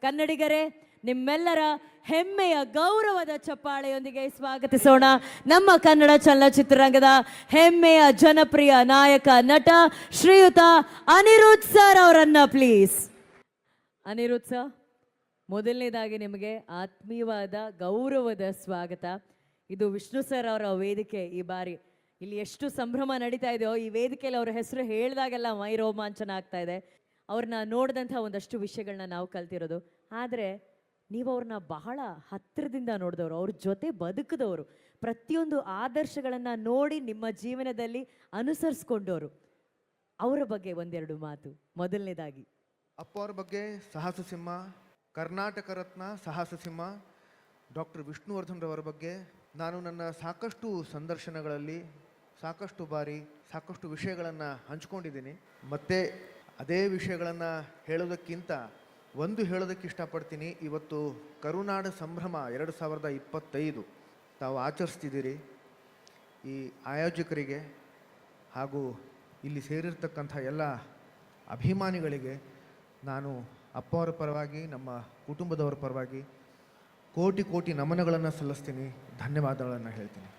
ಕನ್ನಡಿಗರೇ, ನಿಮ್ಮೆಲ್ಲರ ಹೆಮ್ಮೆಯ ಗೌರವದ ಚಪ್ಪಾಳೆಯೊಂದಿಗೆ ಸ್ವಾಗತಿಸೋಣ ನಮ್ಮ ಕನ್ನಡ ಚಲನಚಿತ್ರರಂಗದ ಹೆಮ್ಮೆಯ ಜನಪ್ರಿಯ ನಾಯಕ ನಟ ಶ್ರೀಯುತ ಅನಿರುದ್ಧ್ ಸರ್ ಅವರನ್ನ ಪ್ಲೀಸ್. ಅನಿರುದ್ಧ್ ಸರ್, ಮೊದಲನೇದಾಗಿ ನಿಮಗೆ ಆತ್ಮೀಯವಾದ ಗೌರವದ ಸ್ವಾಗತ. ಇದು ವಿಷ್ಣು ಸರ್ ಅವರ ವೇದಿಕೆ. ಈ ಬಾರಿ ಇಲ್ಲಿ ಎಷ್ಟು ಸಂಭ್ರಮ ನಡೀತಾ ಇದೆಯೋ, ಈ ವೇದಿಕೆಯಲ್ಲಿ ಅವರ ಹೆಸರು ಹೇಳಿದಾಗೆಲ್ಲ ಮೈ ರೋಮಾಂಚನ ಆಗ್ತಾ ಇದೆ. ಅವ್ರನ್ನ ನೋಡಿದಂಥ ಒಂದಷ್ಟು ವಿಷಯಗಳನ್ನ ನಾವು ಕಲ್ತಿರೋದು. ಆದರೆ ನೀವು ಅವ್ರನ್ನ ಬಹಳ ಹತ್ತಿರದಿಂದ ನೋಡಿದವರು, ಅವ್ರ ಜೊತೆ ಬದುಕಿದವರು, ಪ್ರತಿಯೊಂದು ಆದರ್ಶಗಳನ್ನು ನೋಡಿ ನಿಮ್ಮ ಜೀವನದಲ್ಲಿ ಅನುಸರಿಸ್ಕೊಂಡವರು. ಅವರ ಬಗ್ಗೆ ಒಂದೆರಡು ಮಾತು. ಮೊದಲನೇದಾಗಿ ಅಪ್ಪ ಅವ್ರ ಬಗ್ಗೆ ಸಾಹಸ ಸಿಂಹ, ಕರ್ನಾಟಕ ರತ್ನ ಸಾಹಸ ಸಿಂಹ ಡಾಕ್ಟರ್ ವಿಷ್ಣುವರ್ಧನ್ ರವರ ಬಗ್ಗೆ ನಾನು ನನ್ನ ಸಾಕಷ್ಟು ಸಂದರ್ಶನಗಳಲ್ಲಿ ಸಾಕಷ್ಟು ಬಾರಿ ಸಾಕಷ್ಟು ವಿಷಯಗಳನ್ನು ಹಂಚ್ಕೊಂಡಿದ್ದೀನಿ. ಮತ್ತು ಅದೇ ವಿಷಯಗಳನ್ನು ಹೇಳೋದಕ್ಕಿಂತ ಒಂದು ಹೇಳೋದಕ್ಕೆ ಇಷ್ಟಪಡ್ತೀನಿ. ಇವತ್ತು ಕರುನಾಡ ಸಂಭ್ರಮ 2025 ತಾವು ಆಚರಿಸ್ತಿದ್ದೀರಿ. ಈ ಆಯೋಜಕರಿಗೆ ಹಾಗೂ ಇಲ್ಲಿ ಸೇರಿರ್ತಕ್ಕಂಥ ಎಲ್ಲ ಅಭಿಮಾನಿಗಳಿಗೆ ನಾನು ಅಪ್ಪ ಅವರ ಪರವಾಗಿ, ನಮ್ಮ ಕುಟುಂಬದವರ ಪರವಾಗಿ ಕೋಟಿ ಕೋಟಿ ನಮನಗಳನ್ನು ಸಲ್ಲಿಸ್ತೀನಿ, ಧನ್ಯವಾದಗಳನ್ನು ಹೇಳ್ತೀನಿ.